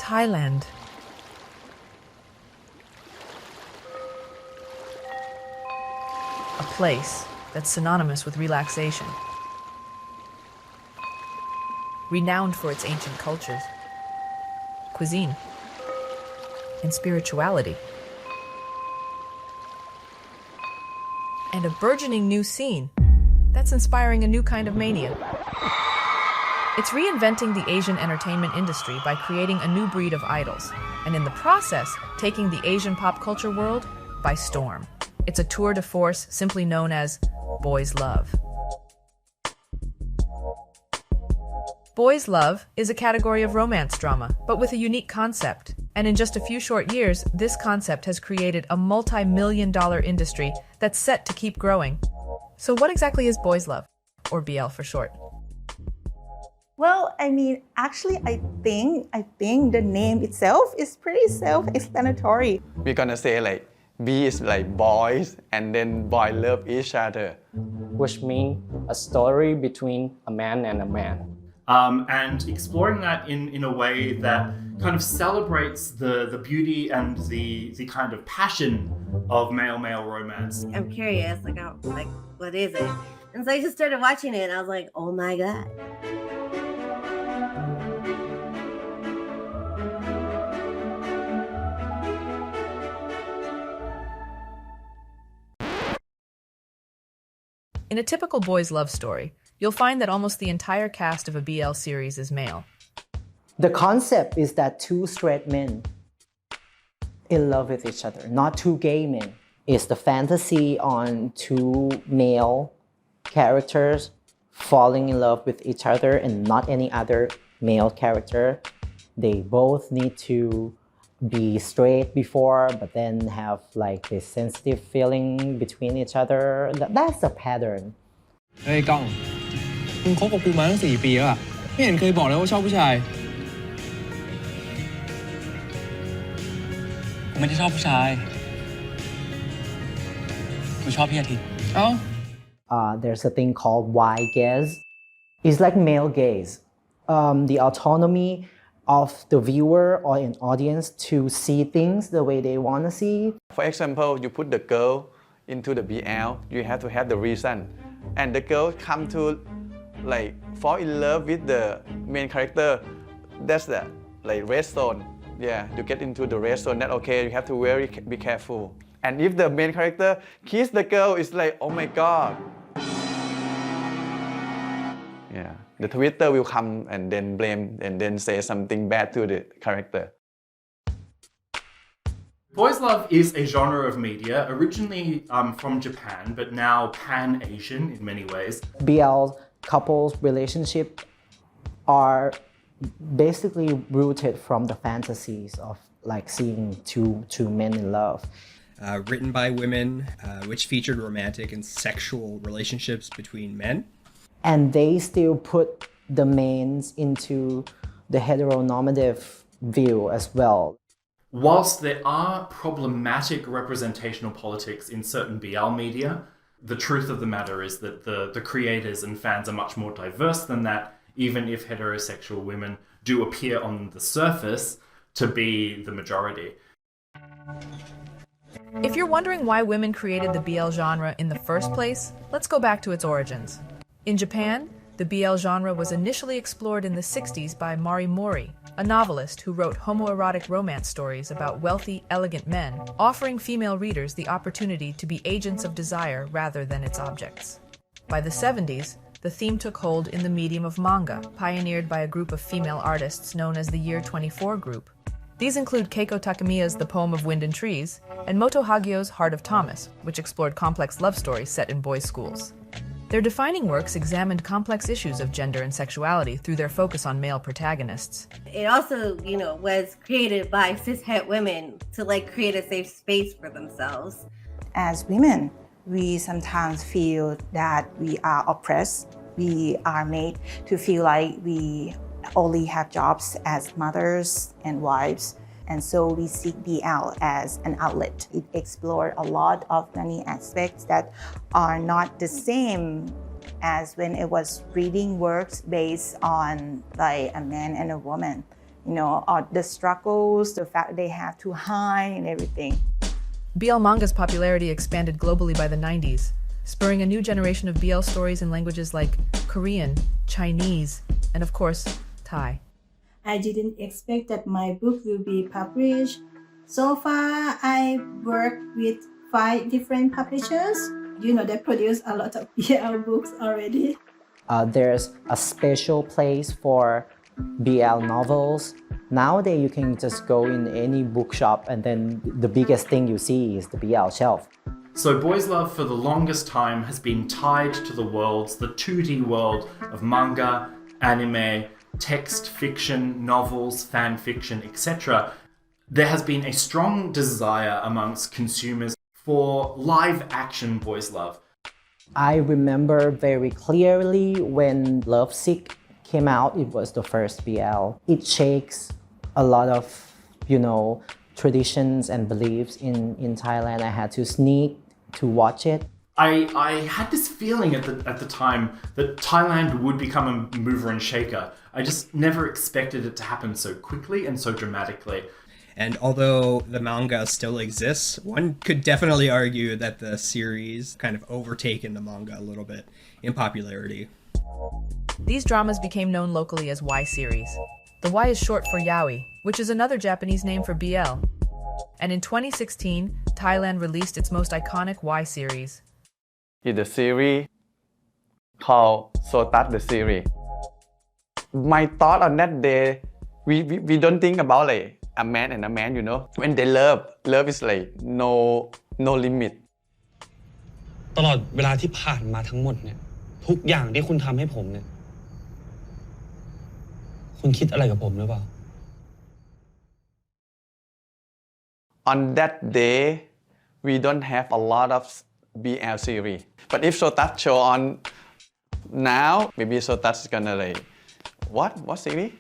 Thailand. A place that's synonymous with relaxation, renowned for its ancient cultures, cuisine, and spirituality. And a burgeoning new scene that's inspiring a new kind of mania. It's reinventing the Asian entertainment industry by creating a new breed of idols, and in the process, taking the Asian pop culture world by storm. It's a tour de force simply known as Boys Love. Boys Love is a category of romance drama, but with a unique concept. And in just a few short years, this concept has created a multi-million-dollar industry that's set to keep growing. So what exactly is Boys Love, or BL for short? Well, I mean, actually, I think the name itself is pretty self-explanatory. We're gonna say like B is like boys and then boy love each other. Which means a story between a man and a man. And exploring that in a way that kind of celebrates the beauty and the kind of passion of male-male romance. I'm curious, what is it? And so I just started watching it and I was like, oh my God. In a typical boys' love story, you'll find that almost the entire cast of a BL series is male. The concept is that two straight men in love with each other, not two gay men. It's the fantasy on two male characters falling in love with each other and not any other male character. They both need to be straight before, but then have like this sensitive feeling between each other. That's the pattern. เฮ้ยก้องมึงคบกับกูมาตั้ง4 ปีแล้วอะไม่เห็นเคยบอกเลยว่าชอบผู้ชายกูไม่ได้ชอบผู้ชายกูชอบพี่อาทิตย์เอ้า There's a thing called Y gaze. It's like male gaze. The autonomy of the viewer or an audience to see things the way they want to see. For example, you put the girl into the BL, you have to have the reason. And the girl come to like fall in love with the main character. That's the like red zone. Yeah, you get into the red zone. That okay, you have to be careful. And if the main character kiss the girl, it's like, oh my God. Yeah, the Twitter will come and then blame and then say something bad to the character. Boys Love is a genre of media originally from Japan, but now pan-Asian in many ways. BL couples relationship are basically rooted from the fantasies of like seeing two men in love. Written by women, which featured romantic and sexual relationships between men. And they still put the mains into the heteronormative view as well. Whilst there are problematic representational politics in certain BL media, the truth of the matter is that the creators and fans are much more diverse than that, even if heterosexual women do appear on the surface to be the majority. If you're wondering why women created the BL genre in the first place, let's go back to its origins. In Japan, the BL genre was initially explored in the 60s by Mari Mori, a novelist who wrote homoerotic romance stories about wealthy, elegant men, offering female readers the opportunity to be agents of desire rather than its objects. By the 70s, the theme took hold in the medium of manga, pioneered by a group of female artists known as the Year 24 group. These include Keiko Takemiya's The Poem of Wind and Trees and Moto Hagio's Heart of Thomas, which explored complex love stories set in boys' schools. Their defining works examined complex issues of gender and sexuality through their focus on male protagonists. It also, was created by cishet women to create a safe space for themselves. As women, we sometimes feel that we are oppressed. We are made to feel like we only have jobs as mothers and wives. And so we seek BL as an outlet. It explored a lot of many aspects that are not the same as when it was reading works based on like a man and a woman. or the struggles, the fact they have to hide and everything. BL manga's popularity expanded globally by the 90s, spurring a new generation of BL stories in languages like Korean, Chinese, and of course, Thai. I didn't expect that my book will be published. So far, I worked with 5 different publishers. They produce a lot of BL books already. There's a special place for BL novels. Nowadays, you can just go in any bookshop and then the biggest thing you see is the BL shelf. So Boys Love for the longest time has been tied to the 2D world of manga, anime, text fiction, novels, fan fiction, etc. There has been a strong desire amongst consumers for live action Boys Love. I remember very clearly when Lovesick came out, it was the first BL. It shakes a lot of, traditions and beliefs in Thailand. I had to sneak to watch it. I had this feeling at the time that Thailand would become a mover and shaker. I just never expected it to happen so quickly and so dramatically. And although the manga still exists, one could definitely argue that the series kind of overtaken the manga a little bit in popularity. These dramas became known locally as Y series. The Y is short for yaoi, which is another Japanese name for BL. And in 2016, Thailand released its most iconic Y series. It's a series called Sotat the series. My thought on that day, we don't think about like a man and a man, When they love is like no limit. ตลอดเวลาที่ผ่านมาทั้งหมดเนี่ยทุกอย่างที่คุณทำให้ผมเนี่ยคุณคิดอะไรกับผมหรือเปล่า On that day, we don't have a lot of BL series. But if Sotat show on now, maybe Sotat's gonna like, what series?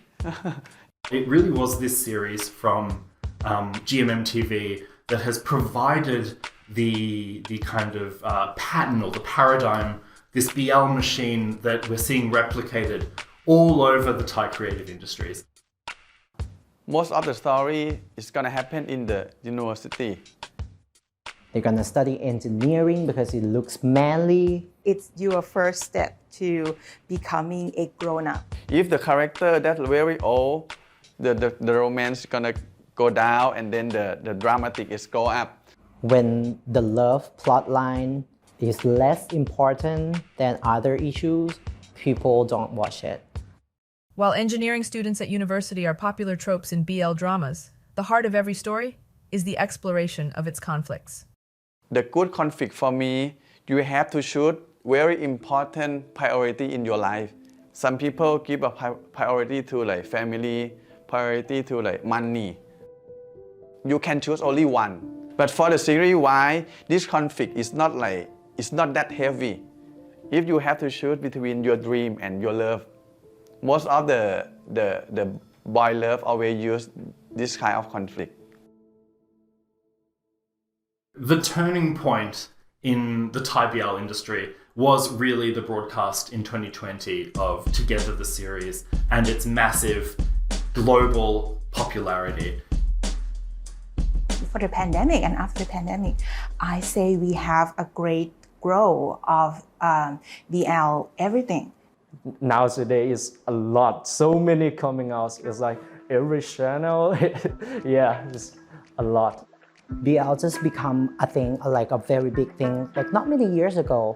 It really was this series from GMM TV that has provided the kind of pattern or the paradigm, this BL machine that we're seeing replicated all over the Thai creative industries. Most of the story is gonna happen in the university. They're gonna study engineering because it looks manly. It's your first step to becoming a grown-up. If the character that's very old, the romance is gonna go down and then the dramatic is go up. When the love plot line is less important than other issues, people don't watch it. While engineering students at university are popular tropes in BL dramas, the heart of every story is the exploration of its conflicts. The good conflict for me, you have to shoot very important priority in your life. Some people give a priority to like family, priority to like money. You can choose only one. But for the series why this conflict is not that heavy. If you have to choose between your dream and your love, most of the boy love always use this kind of conflict. The turning point in the Thai BL industry was really the broadcast in 2020 of Together the series and its massive global popularity. For the pandemic and after the pandemic, I say we have a great growth of BL everything. Nowadays is a lot, so many coming out. It's like every channel, yeah, it's a lot. BL just become a thing, like a very big thing. Like not many years ago,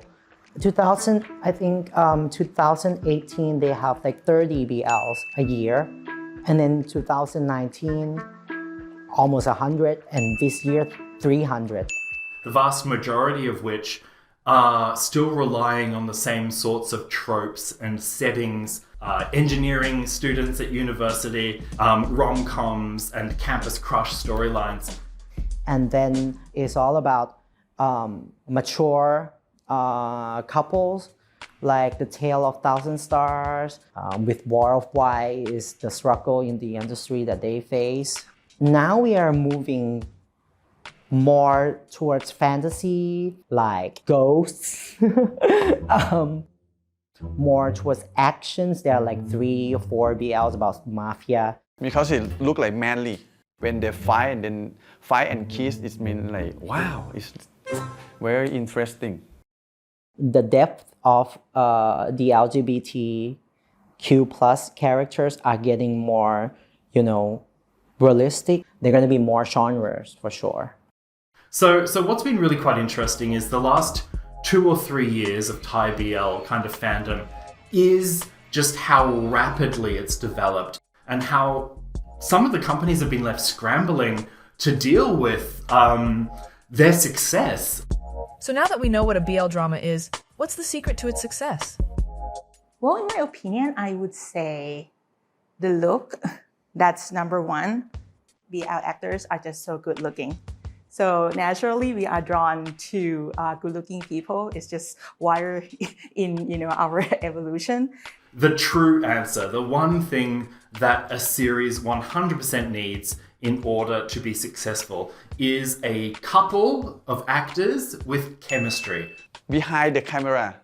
2018, they have like 30 BLs a year. And then 2019, almost 100. And this year, 300. The vast majority of which are still relying on the same sorts of tropes and settings, engineering students at university, rom-coms and campus crush storylines. And then it's all about mature couples, like The Tale of Thousand Stars, with War of Y is the struggle in the industry that they face. Now we are moving more towards fantasy, like ghosts, more towards actions. There are like 3 or 4 BLs about mafia. because it look like manly. When they fight and then fight and kiss, it means like wow, it's very interesting. The depth of the LGBTQ plus characters are getting more, realistic. They're going to be more genres for sure. So what's been really quite interesting is the last 2 or 3 years of Thai BL kind of fandom is just how rapidly it's developed and how some of the companies have been left scrambling to deal with their success. So now that we know what a BL drama is, what's the secret to its success? Well, in my opinion, I would say the look. That's number one. BL actors are just so good looking. So naturally, we are drawn to good-looking people. It's just wired in our evolution. The true answer, the one thing that a series 100% needs in order to be successful is a couple of actors with chemistry. Behind the camera,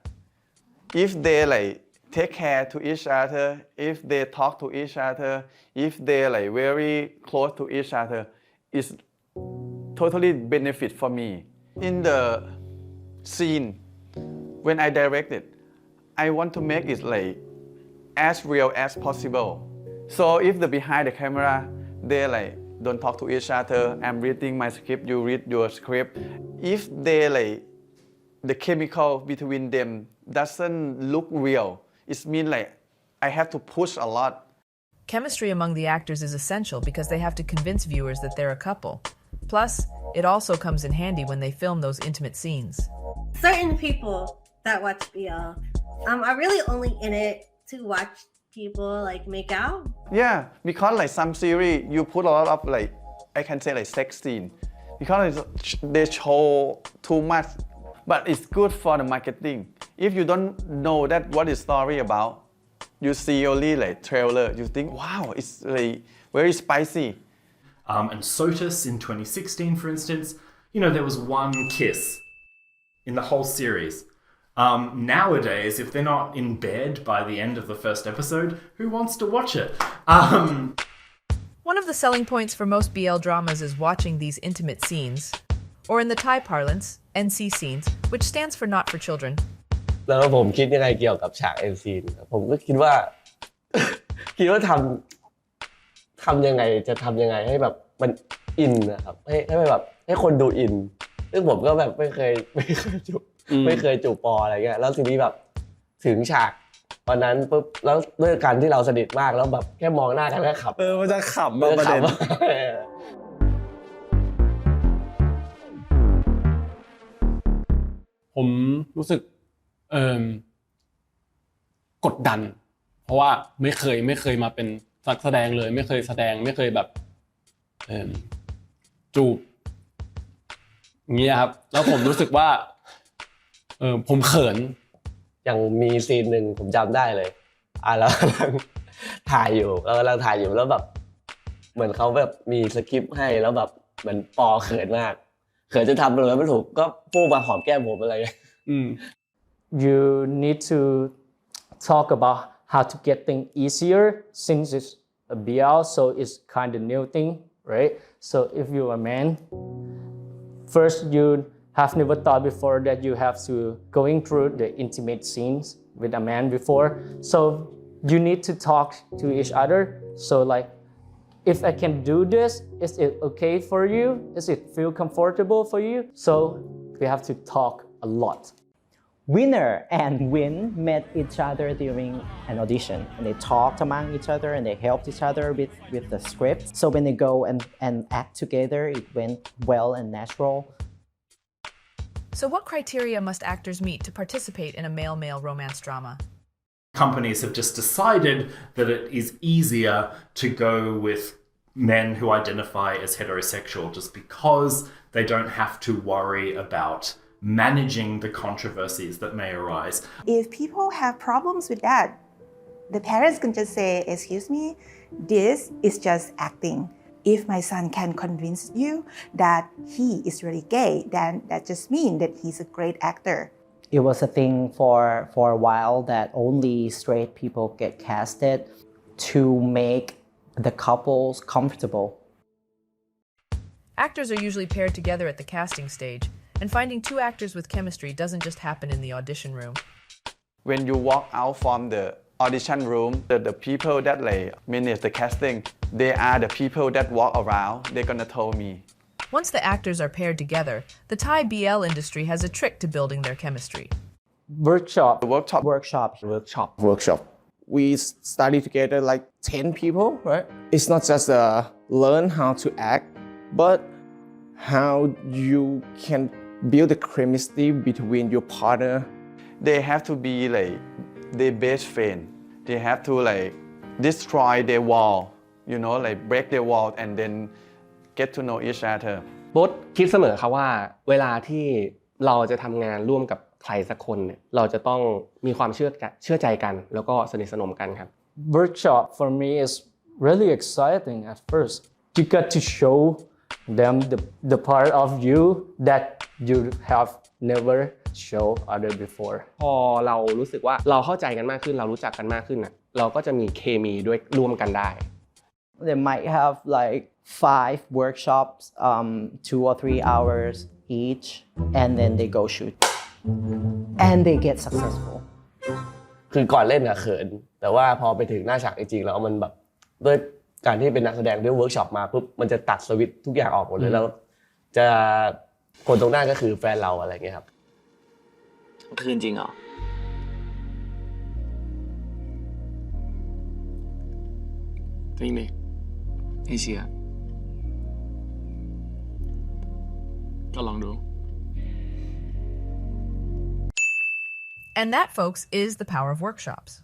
if they take care to each other, if they talk to each other, if they very close to each other, it's totally benefit for me. In the scene, when I direct it, I want to make it as real as possible. So if the behind the camera, they don't talk to each other, I'm reading my script, you read your script. If they the chemical between them doesn't look real, it means I have to push a lot. Chemistry among the actors is essential because they have to convince viewers that they're a couple. Plus, it also comes in handy when they film those intimate scenes. Certain people that watch BL are really only in it to watch people make out. Yeah, because some series you put a lot of I can say sex scene because they show too much, but it's good for the marketing. If you don't know that what is story about, you see only trailer, you think wow, it's very spicy. And Sotus in 2016, for instance, there was one kiss in the whole series. Nowadays, if they're not in bed by the end of the first episode, who wants to watch it? One of the selling points for most BL dramas is watching these intimate scenes, or in the Thai parlance, NC scenes, which stands for Not for Children. แล้วผมคิดยังไงเกี่ยวกับฉาก NC ผมก็คิดว่า ทำยังไงจะทำยังไงให้แบบมันอินนะครับให้แบบให้คนดูอินซึ่งผมก็แบบไม่เคยจูบปออะไรเงี้ยแล้วทีนี้แบบถึงฉากวันนั้นปุ๊บแล้วด้วยการที่เราสนิทมากแล้วแบบแค่มองหน้ากันก็ขำมันจะขำประเด็นผมรู้สึกกดดันเพราะว่าไม่เคยมาเป็นนักแสดงเลยไม่เคยแสดงไม่เคยแบบจูบอย่างเงี้ยครับแล้วผมรู้สึกว่าผมเขินอย่างมีซีนหนึ่งผมจำได้เลยแล้วกำลังถ่ายอยู่แล้วแบบเหมือนเขาแบบมีสคริปต์ให้แล้วแบบเหมือนปอเขินมากเขินจะทำอะไรไม่ถูกก็พูดมาหอมแก้มผมอะไรอย่างเงี้ยYou need to talk about how to get things easier since it's a BL, so it's kind of new thing, right? So if you're a man, first you have never thought before that you have to going through the intimate scenes with a man before. So you need to talk to each other. So if I can do this, is it okay for you? Does it feel comfortable for you? So we have to talk a lot. Winner and Win met each other during an audition, and they talked among each other and they helped each other with the script. So when they go and act together, it went well and natural. So what criteria must actors meet to participate in a male-male romance drama? Companies have just decided that it is easier to go with men who identify as heterosexual just because they don't have to worry about managing the controversies that may arise. If people have problems with that, the parents can just say, excuse me, this is just acting. If my son can convince you that he is really gay, then that just means that he's a great actor. It was a thing for a while that only straight people get casted to make the couples comfortable. Actors are usually paired together at the casting stage, and finding two actors with chemistry doesn't just happen in the audition room. When you walk out from the audition room, the people that like manage the casting, they are the people that walk around. They're gonna tell me. Once the actors are paired together, the Thai BL industry has a trick to building their chemistry. Workshop. We study together like 10 people, right? It's not just learn how to act, but how you can build the chemistry between your partner. They have to be like their best friend. They have to like destroy their wall, like break their wall and then get to know each other. โบ๊ทคิดเสมอครับว่าเวลาที่เราจะทำงานร่วมกับใครสักคนเนี่ยเราจะต้องมีความเชื่อใจกันแล้วก็สนิทสนมกันครับ Workshop for me is really exciting at first. You got to show them the part of you that you have never show other before. พอเรารู้สึกว่าเราเข้าใจกันมากขึ้นเรารู้จักกันมากขึ้นน่ะเราก็จะมีเคมีด้วยร่วมกันได้ They might have like 5 workshops, 2 or 3 hours each, and then they go shoot. And they get successful. คือก่อนเล่นอะเขินแต่ว่าพอไปถึงหน้าฉากจริงๆแล้วมันแบบด้วยการที่เป็นนักแสดงด้วยเวิร์กช็อปมาปุ๊บมันจะตัดสวิตช์ทุกอย่างออกหมดเลยแล้วจะคนตรงหน้าก็คือแฟนเราอะไรเงี้ยครับคืนจริงเหรอจริงดิไม่เชื่อก็ลองดู And that, folks, is the power of workshops.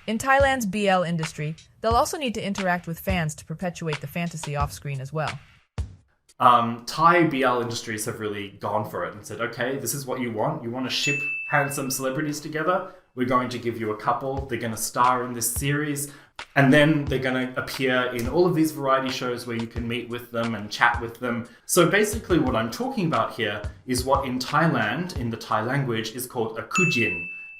In Thailand's BL industry, they'll also need to interact with fans to perpetuate the fantasy off-screen as well. Thai BL industries have really gone for it and said, okay, this is what you want. You want to ship handsome celebrities together? We're going to give you a couple. They're going to star in this series. And then they're going to appear in all of these variety shows where you can meet with them and chat with them. So basically what I'm talking about here is what in Thailand, in the Thai language, is called a kujin,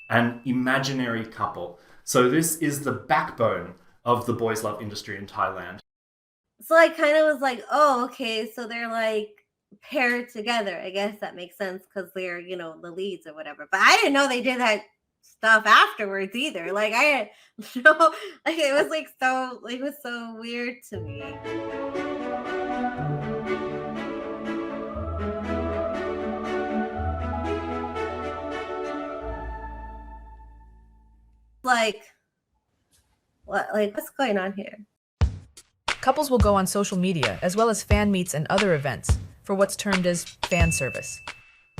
an imaginary couple. So this is the backbone of the boys' love industry in Thailand. So I kind of was like, oh, okay, so they're like paired together. I guess that makes sense because they're, the leads or whatever. But I didn't know they did that stuff afterwards either. Like I didn't know, like it was so weird to me. What's going on here? Couples will go on social media, as well as fan meets and other events, for what's termed as fan service.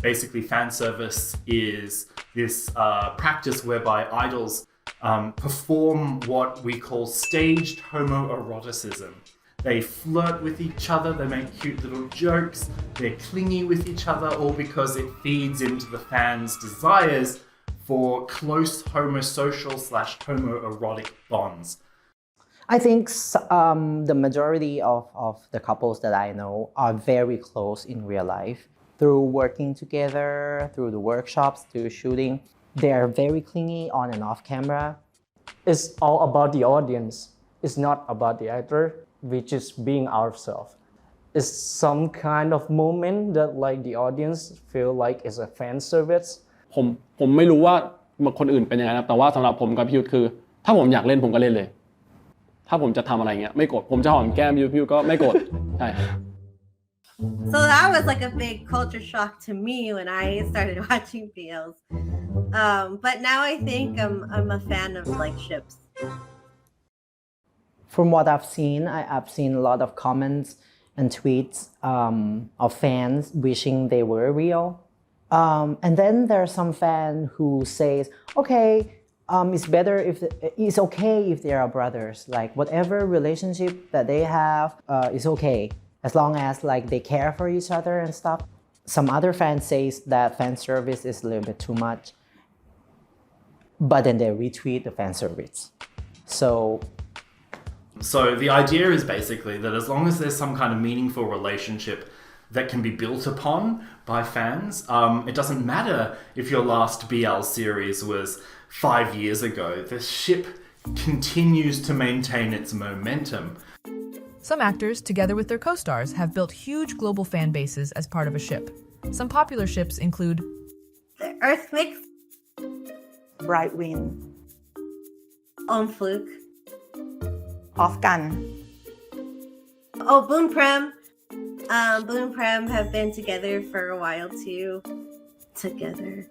Basically, fan service is this practice whereby idols perform what we call staged homoeroticism. They flirt with each other, they make cute little jokes, they're clingy with each other, all because it feeds into the fans' desires for close homosocial/homoerotic bonds. I think the majority of the couples that I know are very close in real life. Through working together, through the workshops, through shooting, they are very clingy on and off camera. It's all about the audience. It's not about the actor. We're just being ourselves. It's some kind of moment that like the audience feel like it's a fan service. ผมไม่รู้ว่าคนอื่นเป็นยังไงนะแต่ว่าสำหรับผมกับพี่ยุทธคือถ้าผมอยากเล่นผมก็เล่นเลยถ้าผมจะทำอะไรเงี้ยไม่โกรธผมจะหอมแก้มพี่ยุทธก็ไม่โกรธใช่ So that was like a big culture shock to me when I started watching BLs. But now I think I'm a fan of like ships. From what I've seen, I've seen a lot of comments and tweets of fans wishing they were real. And then there's some fan who says, okay, it's okay if they are brothers. Like whatever relationship that they have is okay as long as like they care for each other and stuff. Some other fans says that fan service is a little bit too much, but then they retweet the fan service. So the idea is basically that as long as there's some kind of meaningful relationship that can be built upon by fans, it doesn't matter if your last BL series was 5 years ago. The ship continues to maintain its momentum. Some actors, together with their co-stars, have built huge global fan bases as part of a ship. Some popular ships include The Earthquakes, Bright Wind, On Fluke, Off Gun. oh, Boon Prem. Boon Prem have been together for a while too. Together.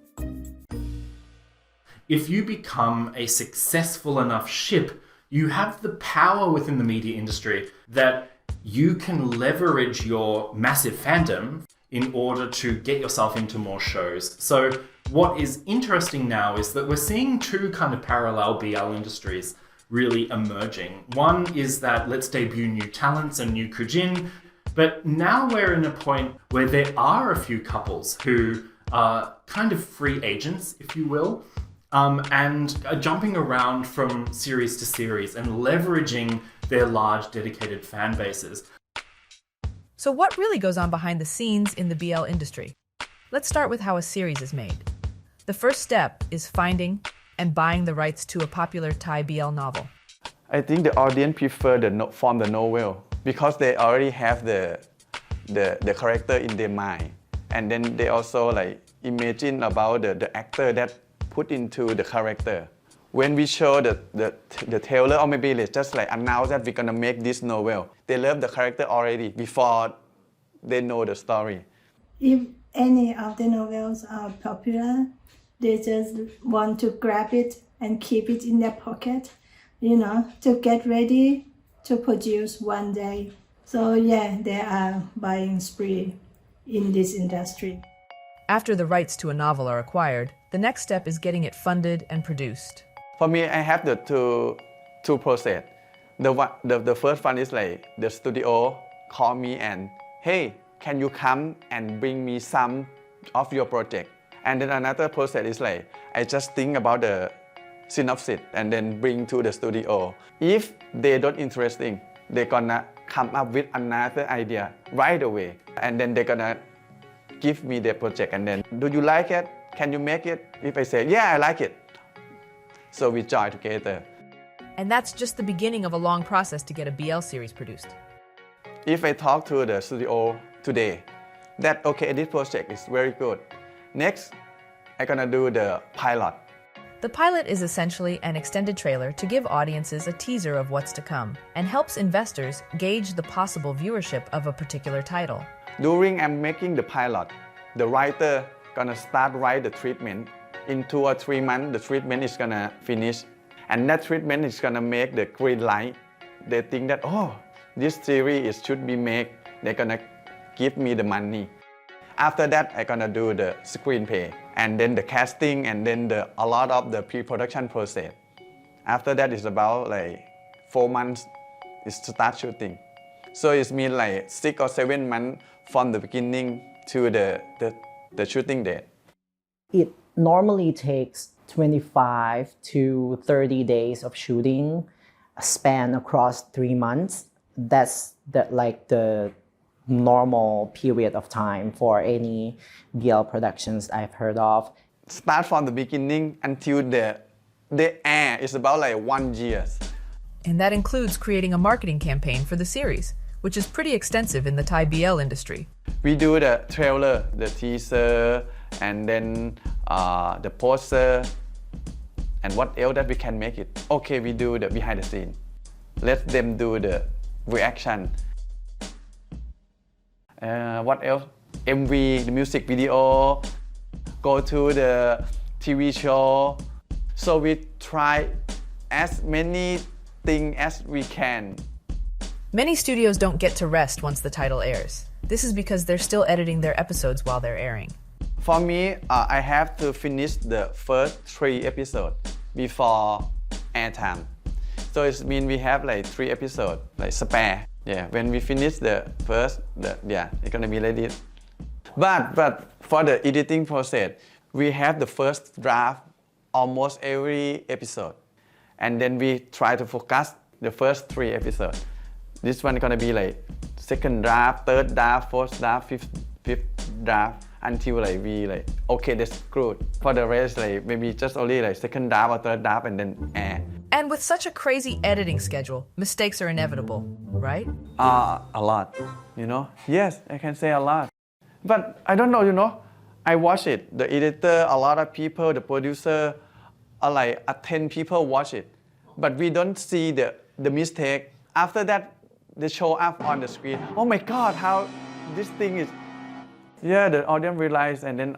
If you become a successful enough ship, you have the power within the media industry that you can leverage your massive fandom in order to get yourself into more shows. So what is interesting now is that we're seeing two kind of parallel BL industries really emerging. One is that let's debut new talents and new kujin, but now we're in a point where there are a few couples who are kind of free agents, if you will, and are jumping around from series to series and leveraging their large dedicated fan bases. So what really goes on behind the scenes in the BL industry? Let's start with how a series is made. The first step is finding and buying the rights to a popular Thai BL novel. I think the audience prefer from the novel because they already have the character in their mind, and then they also like imagine about the actor that put into the character. When we show the trailer, or maybe let's just like announce that we're gonna make this novel, they love the character already before they know the story. If any of the novels are popular, they just want to grab it and keep it in their pocket, to get ready to produce one day. So yeah, they are buying spree in this industry. After the rights to a novel are acquired, the next step is getting it funded and produced. For me, I have the two process. The first one is like the studio call me and, hey, can you come and bring me some of your project? And then another process is like, I just think about the synopsis and then bring to the studio. If they don't interesting, they're gonna come up with another idea right away. And then they're gonna give me their project and then, do you like it? Can you make it? If I say, yeah, I like it. So we join together. And that's just the beginning of a long process to get a BL series produced. If I talk to the studio today, that okay, this project is very good. Next, I'm gonna do the pilot. The pilot is essentially an extended trailer to give audiences a teaser of what's to come and helps investors gauge the possible viewership of a particular title. During I'm making the pilot, the writer gonna start write the treatment. In 2 or 3 months, the treatment is gonna finish. And that treatment is gonna make the green light. They think that, oh, this series should be made. They're gonna give me the money. After that, I'm gonna do the screenplay, and then the casting, and then a lot of the pre-production process. After that, it's about like 4 months is to start shooting. So it means like 6 or 7 months from the beginning to the shooting date. It normally takes 25 to 30 days of shooting, span across 3 months. That's the normal period of time for any BL productions I've heard of. Start from the beginning until the air is about like 1 year. And that includes creating a marketing campaign for the series, which is pretty extensive in the Thai BL industry. We do the trailer, the teaser, and then the poster, and what else that we can make it. Okay, we do the behind the scene. Let them do the reaction. What else? MV, the music video, go to the TV show. So we try as many things as we can. Many studios don't get to rest once the title airs. This is because they're still editing their episodes while they're airing. For me, I have to finish the first 3 episodes before airtime. So it means we have like 3 episodes, like spare. Yeah, when we finish the first, it's gonna be ready. But for the editing process, we have the first draft almost every episode. And then we try to focus the first 3 episodes. This one is gonna be like second draft, third draft, fourth draft, fifth draft, until like we like, okay, that's good. For the rest, like maybe just only like second draft or third draft and then air. And with such a crazy editing schedule, mistakes are inevitable, right? A lot, Yes, I can say a lot. But I don't know, I watch it. The editor, a lot of people, the producer, like 10 people watch it. But we don't see the mistake. After that, they show up on the screen. Oh my God, how this thing is. Yeah, the audience realize, and then,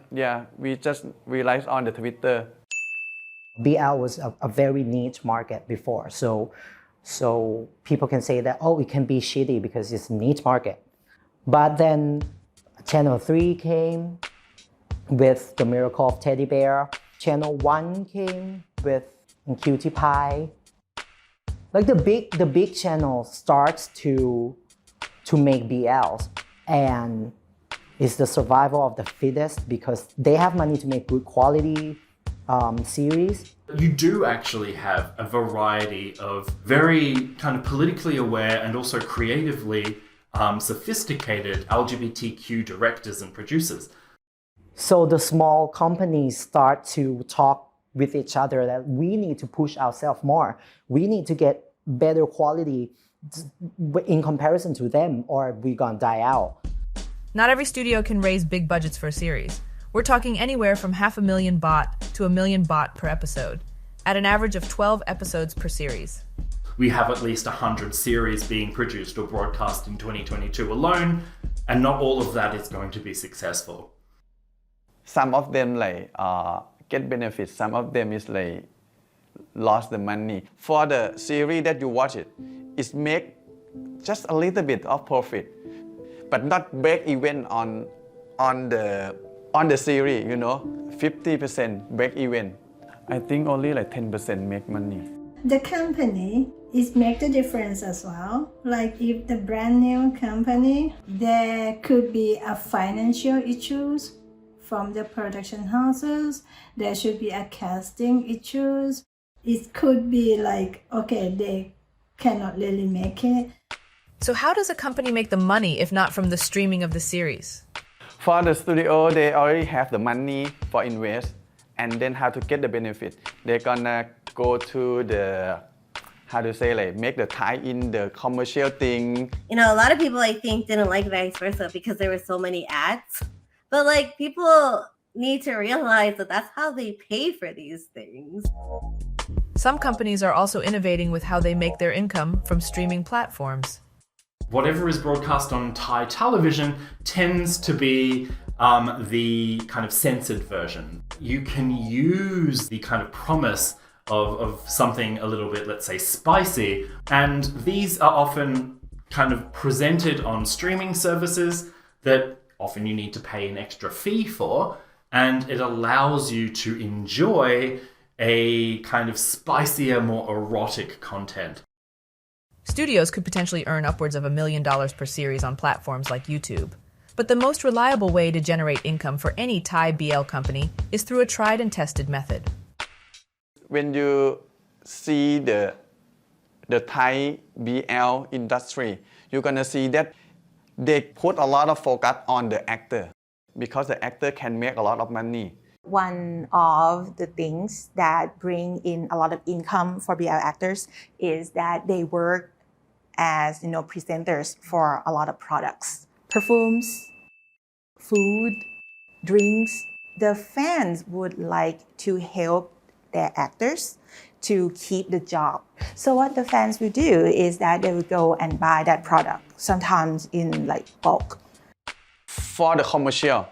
we just realize on the Twitter. BL was a very niche market before. So people can say that, oh, it can be shitty because it's a niche market. But then Channel 3 came with The Miracle of Teddy Bear. Channel 1 came with Cutie Pie. Like the big channel starts to make BLs, and it's the survival of the fittest because they have money to make good quality series. You do actually have a variety of very kind of politically aware and also creatively sophisticated LGBTQ directors and producers. So the small companies start to talk with each other that we need to push ourselves more. We need to get better quality in comparison to them, or we're gonna die out. Not every studio can raise big budgets for a series. We're talking anywhere from 500,000 baht to 1 million baht per episode, at an average of 12 episodes per series. We have at least 100 series being produced or broadcast in 2022 alone, and not all of that is going to be successful. Some of them get benefits, some of them is lost the money. For the series that you watch it make just a little bit of profit, but not break even on the series, 50% break even. I think only 10% make money. The company is make the difference as well. Like if the brand new company, there could be a financial issues from the production houses. There should be a casting issues. It could be they cannot really make it. So how does a company make the money if not from the streaming of the series? For the studio, they already have the money for invest and then how to get the benefit. They're gonna go to the, make the tie-in, the commercial thing. A lot of people I think didn't like vice versa because there were so many ads. But people need to realize that that's how they pay for these things. Some companies are also innovating with how they make their income from streaming platforms. Whatever is broadcast on Thai television tends to be the kind of censored version. You can use the kind of promise of something a little bit, let's say, spicy, and these are often kind of presented on streaming services that often you need to pay an extra fee for, and it allows you to enjoy a kind of spicier, more erotic content. Studios could potentially earn upwards of $1 million per series on platforms like YouTube. But the most reliable way to generate income for any Thai BL company is through a tried and tested method. When you see the Thai BL industry, you're gonna see that they put a lot of focus on the actor because the actor can make a lot of money. One of the things that bring in a lot of income for BL actors is that they work as presenters for a lot of products, perfumes, food, drinks. The fans would like to help their actors to keep the job. So what the fans will do is that they will go and buy that product, sometimes in bulk. For the commercial,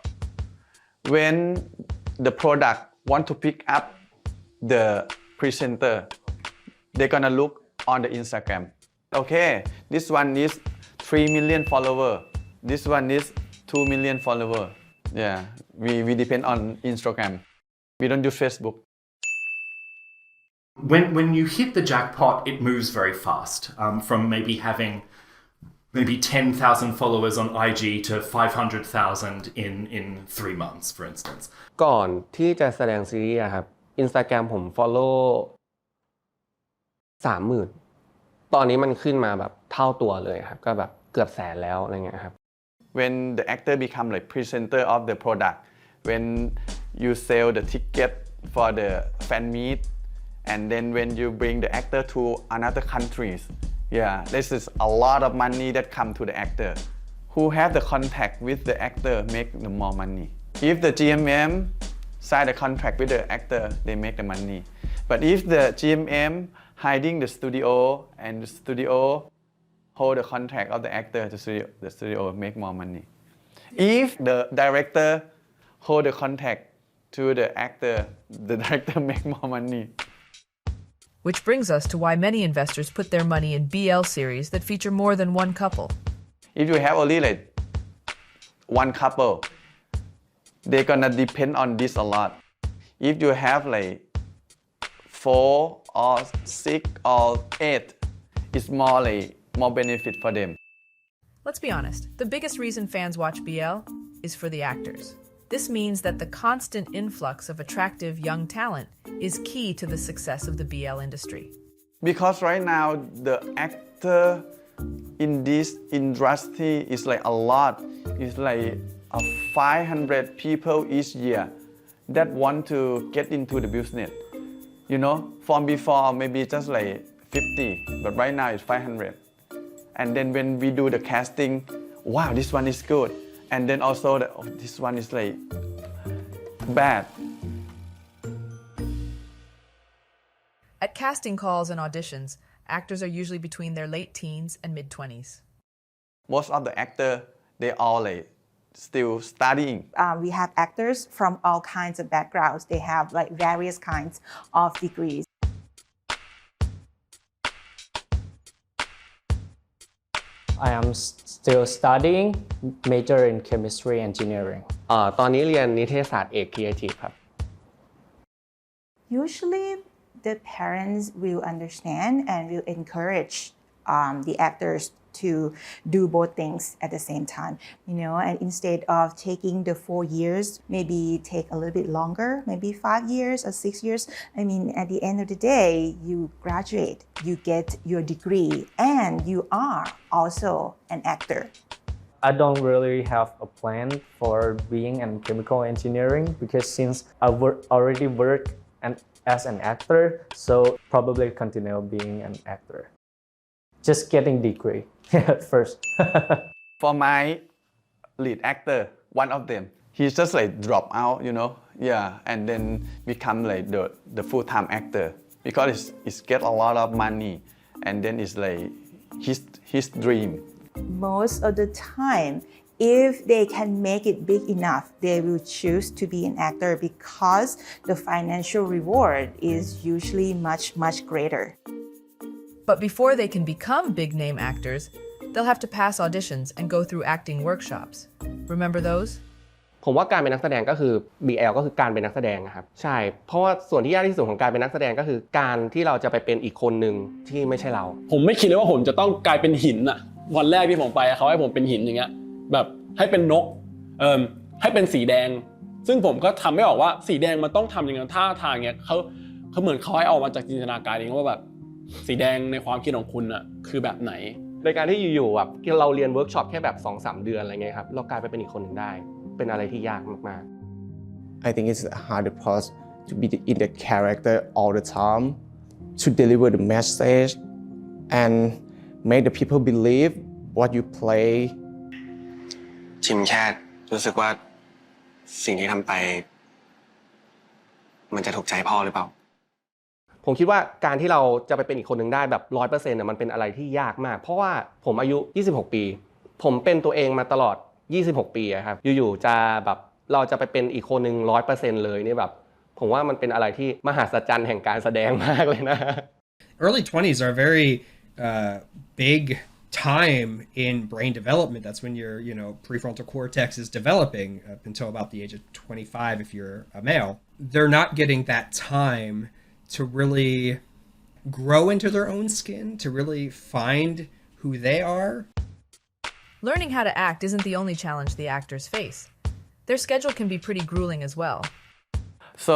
when the product want to pick up the presenter, they're gonna look on the Instagram. Okay, this one is 3 million follower. This one is 2 million follower. Yeah, we depend on Instagram. We don't do Facebook. When you hit the jackpot, it moves very fast. From maybe having 10,000 followers on IG to 500,000 in 3 months, for instance. ก่อนที่จะแสดงซีรีส์ครับ Instagram ผม follow 30,000 ตอนนี้มันขึ้นมาแบบเท่าตัวเลยครับก็แบบเกือบแสนแล้วอะไรเงี้ยครับ When the actor become presenter of the product, when you sell the ticket for the fan meet, and then when you bring the actor to another countries, yeah, this is a lot of money that come to the actor. Who have the contact with the actor make the more money. If the GMM sign the contract with the actor, they make the money. But if the GMM hiding the studio and the studio hold the contract of the actor, the studio make more money. If the director hold the contract to the actor, the director make more money. Which brings us to why many investors put their money in BL series that feature more than one couple. If you have only like one couple, they're gonna depend on this a lot. If you have like 4 or 6 or 8, it's more benefit for them. Let's be honest, the biggest reason fans watch BL is for the actors. This means that the constant influx of attractive young talent is key to the success of the BL industry. Because right now, the actor in this industry is like a lot. It's like 500 people each year that want to get into the business. You know, from before maybe just like 50, but right now it's 500. And then when we do the casting, wow, this one is good. And then also this one is like bad. At casting calls and auditions, actors are usually between their late teens and mid-20s. Most of the actors, they all like still studying. We have actors from all kinds of backgrounds. They have like various kinds of degrees. I am still studying, major in chemistry engineering. ตอนนี้เรียนนิเทศศาสตร์เอก Creative ครับ Usually, the parents will understand and will encourage the actors to do both things at the same time, you know, and instead of taking the 4 years, maybe take a little bit longer, maybe 5 years or 6 years. I mean, at the end of the day, you graduate, you get your degree, and you are also an actor. I don't really have a plan for being in chemical engineering because since I already work as an actor, so probably continue being an actor. Just getting degree first. For my lead actor, one of them, he's just like drop out, you know, yeah, and then become like the full-time actor because it's get a lot of money, and then it's like his dream. Most of the time, if they can make it big enough, they will choose to be an actor because the financial reward is usually much greater. But before they can become big-name actors, they'll have to pass auditions and go through acting workshops. Remember those? ผมว่าการเป็นนักแสดงก็คือ BL ก็คือการเป็นนักแสดงครับใช่เพราะว่าส่วนที่ยากที่สุดของการเป็นนักแสดงก็คือการที่เราจะไปเป็นอีกคนหนึ่งที่ไม่ใช่เราผมไม่คิดเลยว่าผมจะต้องกลายเป็นหินอ่ะวันแรกที่ผมไปเขาให้ผมเป็นหินอย่างเงี้ยแบบให้เป็นนกให้เป็นสีแดงซึ่งผมก็ทำไม่ออกว่าสีแดงมันต้องทำยังไงท่าทางเงี้ยเขาเหมือนเขาให้ออกมาจากจินตนาการเองว่าแบบสีแดงในความคิดของคุณอ่ะคือแบบไหนในการที่อยู่ๆแบบเราเรียนเวิร์กช็อปแค่แบบ 2-3 เดือนอะไรเงี้ยครับเรากลายไปเป็นอีกคนหนึ่งได้เป็นอะไรที่ยากมากI think it's a hard part to be in the character all the time, to deliver the message and make the people believe what you play. ชิมแค่รู้สึกว่าสิ่งที่ทำไปมันจะถูกใจพ่อหรือเปล่าผมคิดว่าการที่เราจะไปเป็นอีกคนหนึ่งได้แบบ 100% น่ะมันเป็นอะไรที่ยากมากเพราะว่าผมอายุ26 ปีผมเป็นตัวเองมาตลอด26 ปีครับอยู่ๆจะแบบเราจะไปเป็นอีกคนหนึ่ง 100% เลยนี่แบบผมว่ามันเป็นอะไรที่มหัศจรรย์แห่งการแสดงมากเลยนะ Early 20s are very big time in brain development. That's when your prefrontal cortex is developing up until about the age of 25 if you're a male. They're not getting that time to really grow into their own skin, to really find who they are. Learning how to act isn't the only challenge the actors face. Their schedule can be pretty grueling as well. So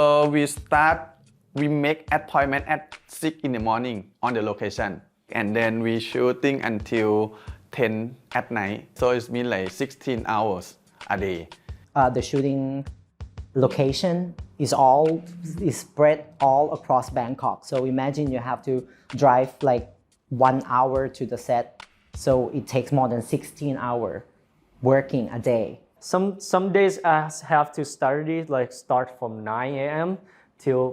we make appointment at 6 in the morning on the location, and then we shooting until 10 at night. So it's mean like 16 hours a day. The shooting location is spread all across Bangkok. So imagine you have to drive like 1 hour to the set. So it takes more than 16 hours working a day. Some days I have to start from 9 a.m. till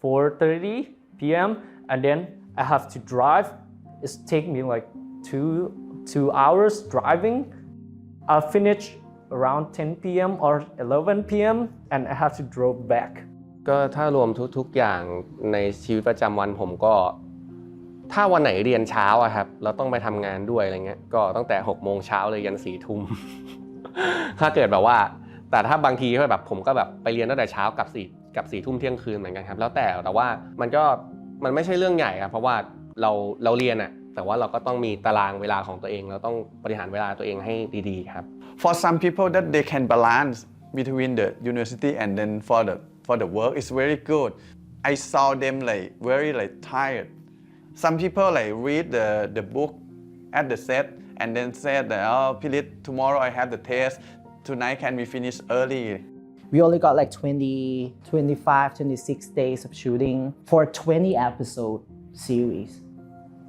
4:30 p.m. and then I have to drive. It takes me like two hours driving. I'll finish around 10 p.m. or 11 p.m. and I have to drive back. ก็ถ้ารวมทุกๆอย่างในชีวิตประจำวันผมก็ถ้าวันไหนเรียนเช้าอะครับเราต้องไปทำงานด้วยอะไรเงี้ยก็ตั้งแต่6 โมงเช้าเลยยัน4 ทุ่ม ถ้าเกิดแบบว่าแต่ถ้าบางทีก็แบบผมก็แบบไปเรียนตั้งแต่เช้ากับ4 ทุ่มเที่ยงคืนเหมือนกันครับแล้วแต่ว่ามันไม่ใช่เรื่องใหญ่ครับเพราะว่าเราเรียนอะแต่ว่าเราก็ต้องมีตารางเวลาของตัวเองเราต้องบริหารเวลาตัวเองให้ดีๆครับ For some people that they can balance between the university and then for the work is very good. I saw them like very like tired. Some people like read the book at the set and then said that Pilit, tomorrow I have the test. Tonight can we finish early? We only got like 25, 26 days of shooting for a 20 episode series.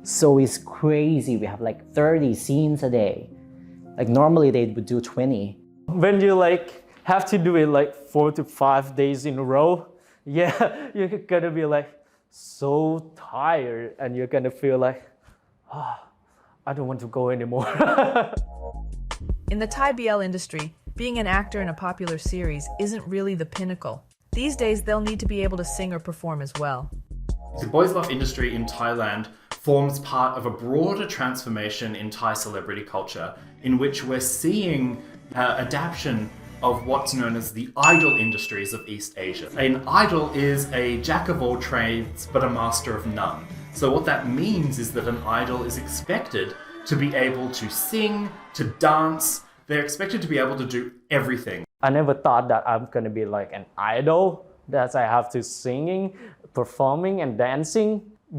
So it's crazy. We have like 30 scenes a day. Like normally they would do 20. When you like have to do it like 4 to 5 days in a row, yeah, you're gonna be like so tired and you're gonna feel like, I don't want to go anymore. In the Thai BL industry, being an actor in a popular series isn't really the pinnacle. These days, they'll need to be able to sing or perform as well. The boys love industry in Thailand forms part of a broader transformation in Thai celebrity culture in which we're seeing adaptation of what's known as the idol industries of East Asia. An idol is a jack of all trades but a master of none. So what that means is that an idol is expected to be able to sing, to dance. They're expected to be able to do everything. I never thought that I'm gonna be like an idol, that I have to singing, performing and dancing.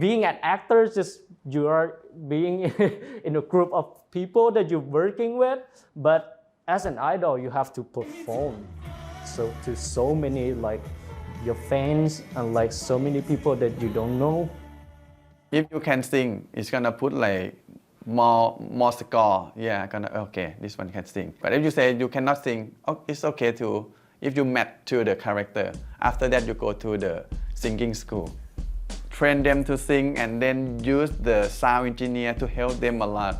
Being an actor, just you are being in a group of people that you're working with, but as an idol, you have to perform. So to so many like your fans and like so many people that you don't know. If you can sing, it's gonna put like more score. Yeah, okay, this one can sing. But if you say you cannot sing, it's okay too. If you match to the character, after that you go to the singing school. Train them to sing and then use the sound engineer to help them a lot.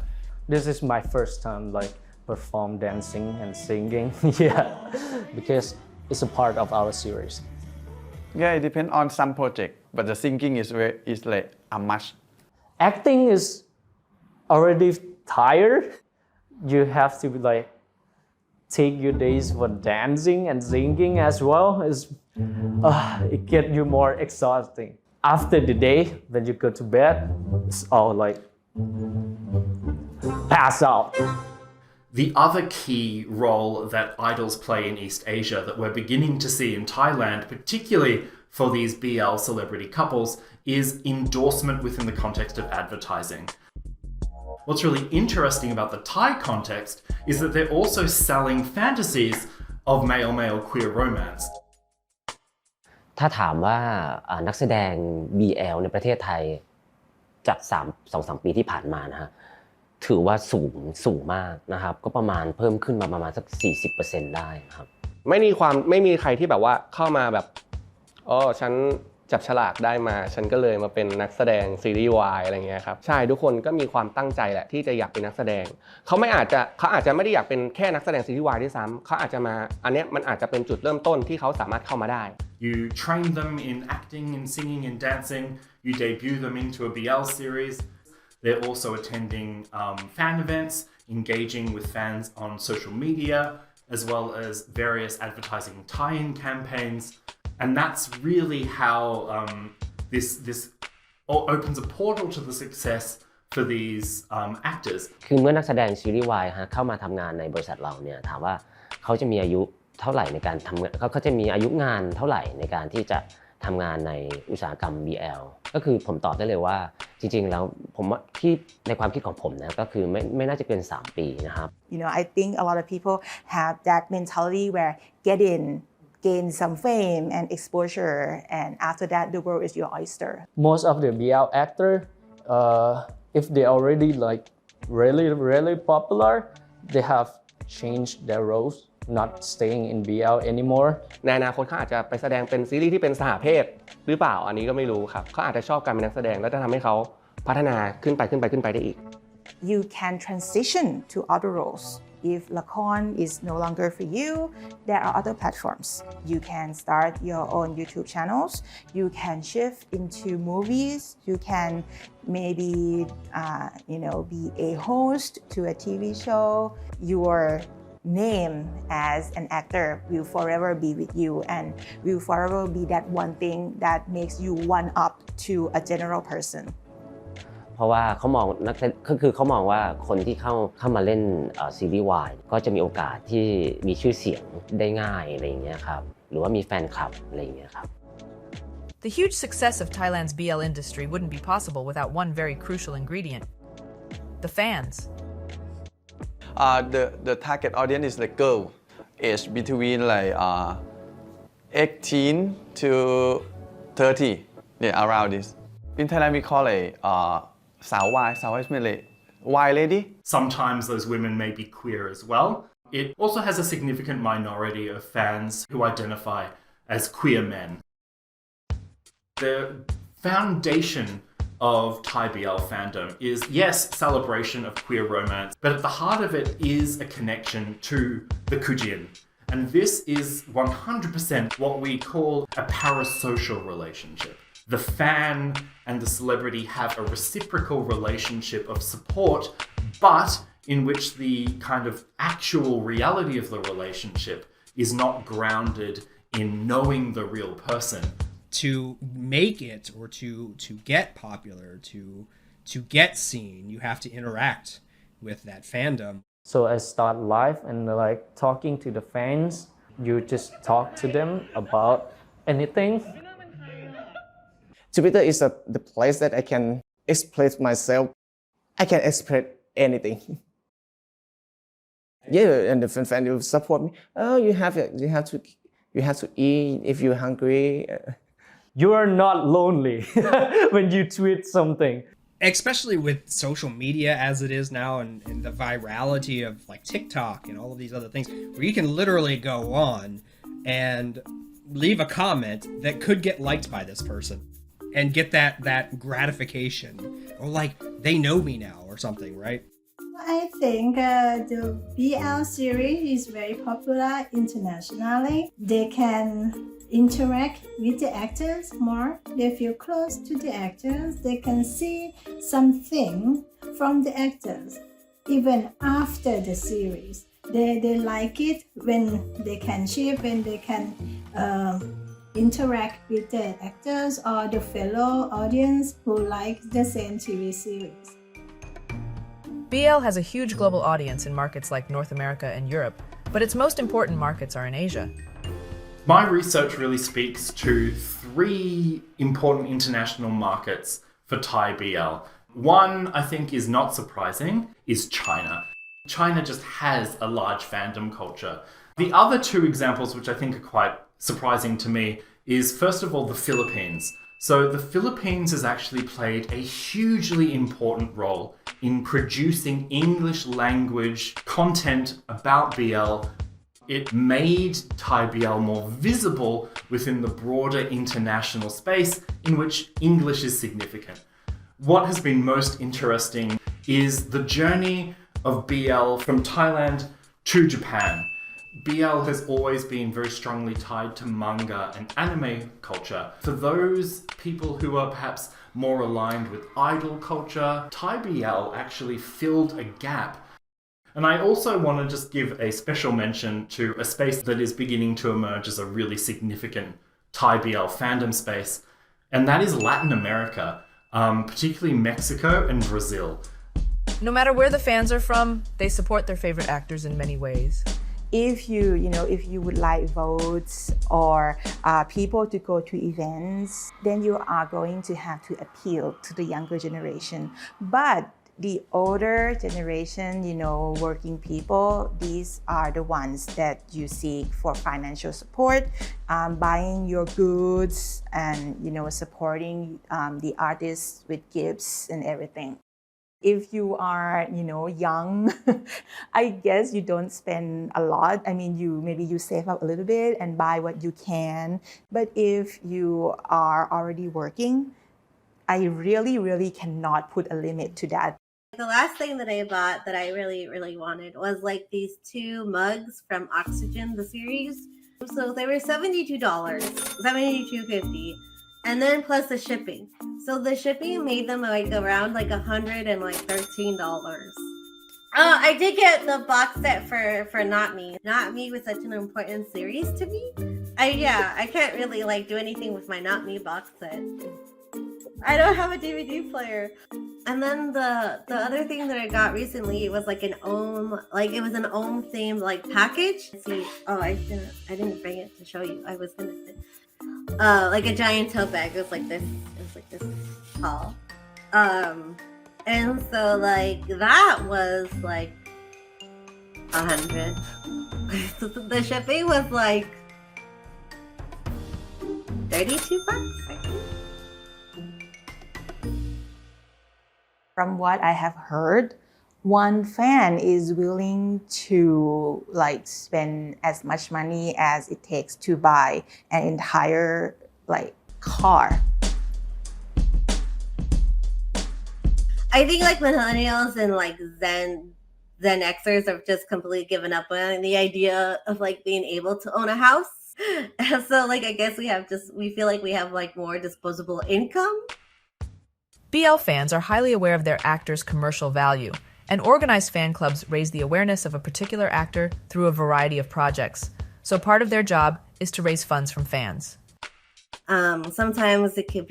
This is my first time like perform dancing and singing. Yeah, because it's a part of our series. Yeah, it depends on some project, but the singing is like a must. Acting is already tired. You have to like take your days for dancing and singing as well. It gets you more exhausting. After the day, when you go to bed, it's all like pass out. The other key role that idols play in East Asia that we're beginning to see in Thailand, particularly for these BL celebrity couples, is endorsement within the context of advertising. What's really interesting about the Thai context is that they're also selling fantasies of male-male queer romance. ถ้าถามว่านักแสดง BL ในประเทศไทยจาก2-3 ปีที่ผ่านมานะฮะถือว่าสูงมากนะครับก็ประมาณเพิ่มขึ้นมาประมาณสัก 40% ได้ครับไม่มีใครที่แบบว่าเข้ามาแบบฉันจับฉลากได้มาฉันก็เลยมาเป็นนักแสดงซีรีส์วายอะไรเงี้ยครับใช่ทุกคนก็มีความตั้งใจแหละที่จะอยากเป็นนักแสดงเขาอาจจะไม่ได้อยากเป็นแค่นักแสดงซีรีส์วายด้วยซ้ำเขาอาจจะมาอันเนี้ยมันอาจจะเป็นจุดเริ่มต้นที่เขาสามารถเข้ามาได้ You train them in acting and singing and dancing. You debut them into a BL series. They're also attending fan events, engaging with fans on social media, as well as various advertising tie-in campaigns. And that's really how this opens a portal to the success for these actors. คือเมื่อนักแสดงซีรีส์วายเข้ามาทำงานในบริษัทเราเนี่ยถามว่าเขาจะมีอายุเท่าไหร่ในการทำงานเขาจะมีอายุงานเท่าไหร่ในการที่จะทำงานในอุตสาหกรรม BL ก็คือผมตอบได้เลยว่าจริงๆแล้วผมว่าที่ในความคิดของผมนะก็คือไม่น่าจะเกิน3 ปีนะครับ I think a lot of people have that mentality where gain some fame and exposure, and after that, the world is your oyster. Most of the BL actor, if they already like really popular, they have changed their roles, not staying in BL anymore. ในอนาคตเขาอาจจะไปแสดงเป็นซีรีส์ที่เป็นสหเพศหรือเปล่าอันนี้ก็ไม่รู้ครับเขาอาจจะชอบการเป็นนักแสดงแล้วจะทำให้เขาพัฒนาขึ้นไปได้อีก You can transition to other roles. If Lakon is no longer for you, there are other platforms. You can start your own YouTube channels. You can shift into movies. You can maybe, be a host to a TV show. Your name as an actor will forever be with you and will forever be that one thing that makes you one up to a general person. เพราะว่าเขามองก็คือเขามองว่าคนที่เข้ามาเล่นซีรีส์วายก็จะมีโอกาสที่มีชื่อเสียงได้ง่ายอะไรอย่างเงี้ยครับหรือว่ามีแฟนคลับอะไรอย่างเงี้ยครับ The huge success of Thailand's BL industry wouldn't be possible without one very crucial ingredient: the fans. The target audience is the girl, aged between 18 to 30, around this. In Thailand, we call it สาววายเป็นเลย why lady. Sometimes those women may be queer as well. It also has a significant minority of fans who identify as queer men. The foundation of Thai BL fandom is, yes, celebration of queer romance, but at the heart of it is a connection to the Kujin. And this is 100% what we call a parasocial relationship. The fan and the celebrity have a reciprocal relationship of support, but in which the kind of actual reality of the relationship is not grounded in knowing the real person. To make it or to get popular, to get seen, you have to interact with that fandom. So I start live and like talking to the fans. You just talk to them about anything. Twitter is the place that I can express myself. I can express anything. Yeah, and the fan will support me. Oh, you have to eat if you're hungry. You are not lonely when you tweet something. Especially with social media as it is now and the virality of like TikTok and all of these other things, where you can literally go on and leave a comment that could get liked by this person and get that gratification, or like they know me now or something, right? I think the BL series is very popular internationally. They can interact with the actors more. They feel close to the actors. They can see something from the actors even after the series. They like it when they can ship, when they can interact with the actors or the fellow audience who like the same TV series. BL has a huge global audience in markets like North America and Europe, but its most important markets are in Asia. My research really speaks to 3 important international markets for Thai BL. One, I think, is not surprising, is China. China just has a large fandom culture. The other 2 examples, which I think are quite surprising to me, is first of all the Philippines. So the Philippines has actually played a hugely important role in producing English language content about BL. It made Thai BL more visible within the broader international space in which English is significant. What has been most interesting is the journey of BL from Thailand to Japan. BL has always been very strongly tied to manga and anime culture. For those people who are perhaps more aligned with idol culture, Thai BL actually filled a gap. And I also want to just give a special mention to a space that is beginning to emerge as a really significant Thai BL fandom space, and that is Latin America, particularly Mexico and Brazil. No matter where the fans are from, they support their favorite actors in many ways. If you would like votes or people to go to events, then you are going to have to appeal to the younger generation. But The older generation, working people, these are the ones that you seek for financial support, buying your goods and, supporting the artists with gifts and everything. If you are, young, I guess you don't spend a lot. I mean, maybe you save up a little bit and buy what you can. But if you are already working, I really, really cannot put a limit to that. The last thing that I bought that I really, really wanted was like these 2 mugs from Oxygen, the series. So they were $72, $72.50, and then plus the shipping. So the shipping made them like around like $113. I did get the box set for Not Me. Not Me was such an important series to me. I can't really like do anything with my Not Me box set. I don't have a DVD player. And then the other thing that I got recently was like an Ohm, it was an Ohm themed like package. Let's see, I didn't bring it to show you. I was gonna say, like a giant tote bag. It was like this tall. And so like that was like $100. The shipping was like $32, I think. From what I have heard, one fan is willing to spend as much money as it takes to buy an entire car. I think millennials and Gen Xers have just completely given up on the idea of being able to own a house. And so I guess we feel like we have more disposable income. BL fans are highly aware of their actors' commercial value, and organized fan clubs raise the awareness of a particular actor through a variety of projects. So part of their job is to raise funds from fans. Sometimes we could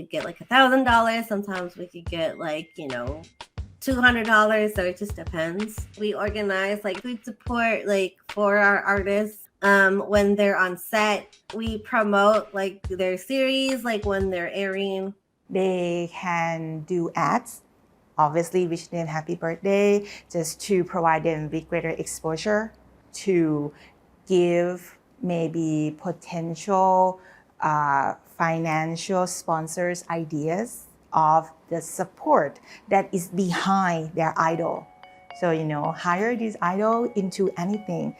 get $1,000. Sometimes we could get $200. So it just depends. We organize we support for our artists when they're on set. We promote their series when they're airing. They can do ads, obviously wish them happy birthday, just to provide them with greater exposure, to give maybe potential financial sponsors ideas of the support that is behind their idol. So, hire this idol into anything.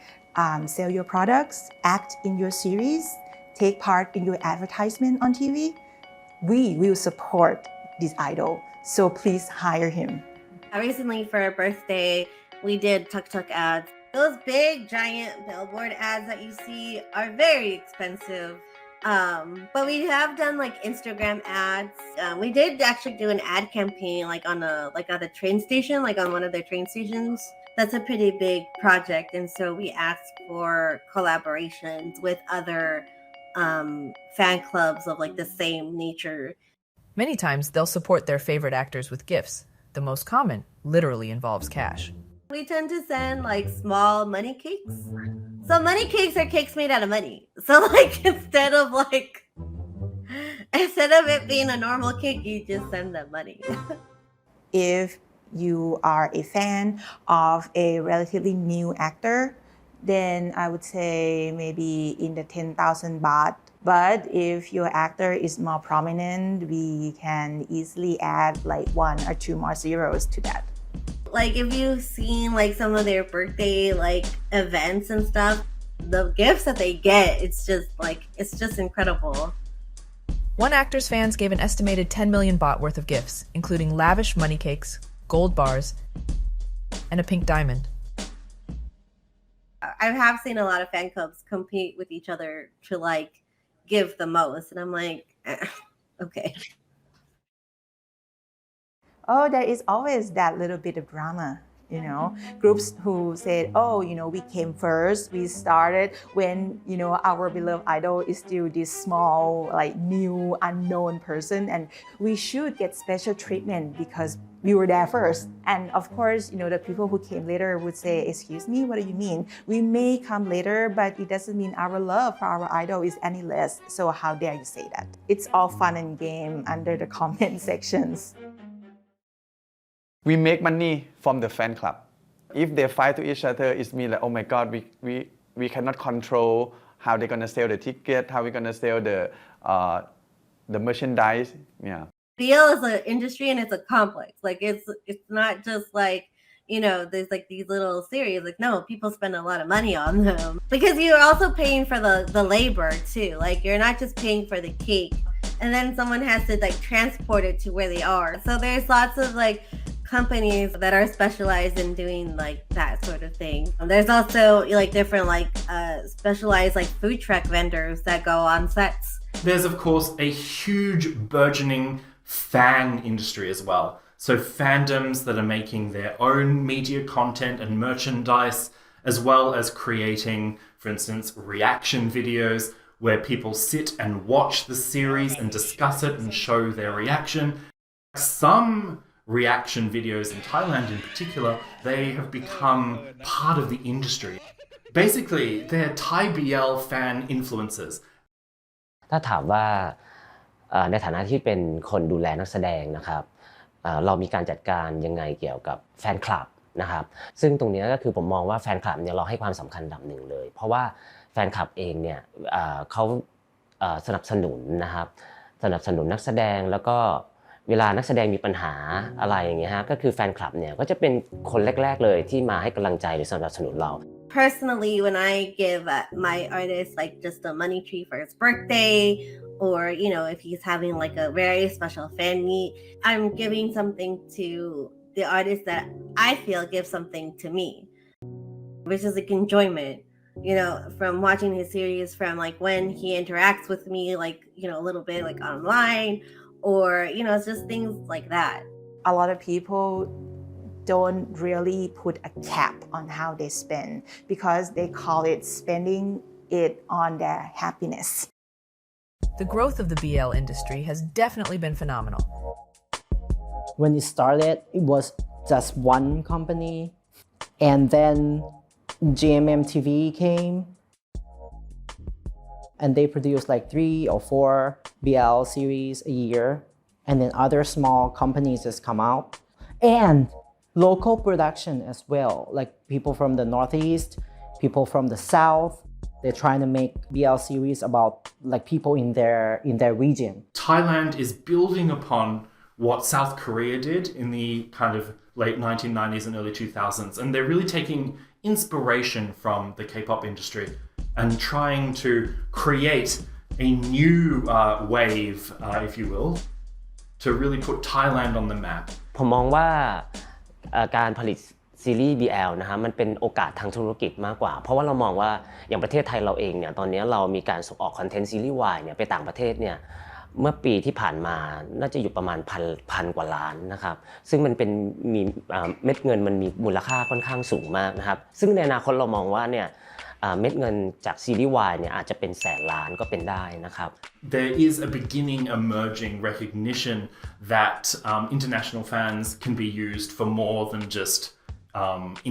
Sell your products, act in your series, take part in your advertisement on TV. We will support this idol, so please hire him. Recently for a birthday, we did tuk-tuk ads. Those big, giant billboard ads that you see are very expensive. But we have done Instagram ads. We did actually do an ad campaign on a train station, on one of their train stations. That's a pretty big project, and so we asked for collaborations with other fan clubs of the same nature. Many times they'll support their favorite actors with gifts. The most common literally involves cash. We tend to send small money cakes. So money cakes are cakes made out of money. So instead of it being a normal cake, you just send them money. If you are a fan of a relatively new actor, then I would say maybe in the 10,000 baht. But if your actor is more prominent, we can easily add 1 or 2 more zeros to that. If you've seen some of their birthday events and stuff, the gifts that they get, it's just incredible. One actor's fans gave an estimated 10 million baht worth of gifts, including lavish money cakes, gold bars, and a pink diamond. I have seen a lot of fan clubs compete with each other to give the most, and I'm okay. Oh, there is always that little bit of drama, groups who said, we came first, we started when, our beloved idol is still this small, new, unknown person, and we should get special treatment because we were there first. And of course, the people who came later would say, excuse me, what do you mean? We may come later, but it doesn't mean our love for our idol is any less. So how dare you say that? It's all fun and game under the comment sections. We make money from the fan club. If they fight to each other, it means like, oh my God, we cannot control how they're gonna sell the ticket, how we're gonna sell the merchandise. Yeah. BL is an industry and it's a complex. Like it's not just like, you know, there's like these little series. Like no, people spend a lot of money on them because you're also paying for the labor too. Like you're not just paying for the cake and then someone has to like transport it to where they are. So there's lots of like companies that are specialized in doing like that sort of thing. There's also like different like specialized like food truck vendors that go on sets. There's of course a huge burgeoning fan industry as well. So fandoms that are making their own media content and merchandise, as well as creating, for instance, reaction videos where people sit and watch the series and discuss it and show their reaction. Some reaction videos in Thailand in particular, they have become part of the industry. Basically, they're Thai BL fan influencers. ถ้าถามว่าในฐานะที่เป็นคนดูแลนักแสดงนะครับเรามีการจัดการยังไงเกี่ยวกับแฟนคลับนะครับซึ่งตรงนี้ก็คือผมมองว่าแฟนคลับเนี่ยเราให้ความสำคัญดับหนึ่งเลยเพราะว่าแฟนคลับเองเนี่ยเขาสนับสนุนนะครับสนับสนุนนักแสดงแล้วก็เวลานักแสดงมีปัญหาอะไรอย่างเงี้ยฮะก็คือแฟนคลับเนี่ยก็จะเป็นคนแรกๆเลยที่มาให้กำลังใจหรือสนับสนุนเรา Personally, when I give my artist like just a money tree for his birthday, or you know, if he's having like a very special fan meet, I'm giving something to the artist that I feel gives something to me, which is like enjoyment. You know, from watching his series, from like when he interacts with me, like you know, a little bit like online, or you know, it's just things like that. A lot of people don't really put a cap on how they spend because they call it spending it on their happiness. The growth of the BL industry has definitely been phenomenal. When it started, it was just one company, and then GMM TV came, and they produced like 3 or 4 BL series a year, and then other small companies just come out, and local production as well, like people from the Northeast, people from the South. They're trying to make BL series about like people in their region. Thailand is building upon what South Korea did in the kind of late 1990s and early 2000s, and they're really taking inspiration from the K-pop industry and trying to create a new wave, if you will, to really put Thailand on the map. ผมมองว่าการผลิตซีรีส์ BL นะฮะมันเป็นโอกาสทางธุรกิจมากกว่าเพราะว่าเรามองว่าอย่างประเทศไทยเราเองเนี่ยตอนนี้เรามีการส่งออกคอนเทนต์ซีรีส์วายเนี่ยไปต่างประเทศเนี่ยเมื่อปีที่ผ่านมาน่าจะอยู่ประมาณพันกว่าล้านนะครับซึ่งมันเป็นมีเม็ดเงินมันมีมูลค่าค่อนข้างสูงมากนะครับซึ่งในอนาคตเรามองว่าเนี่ยเม็ดเงินจากซีรีส์วายเนี่ยอาจจะเป็นแสนล้านก็เป็นได้นะครับ There is a beginning emerging recognition that international fans can be used for more than just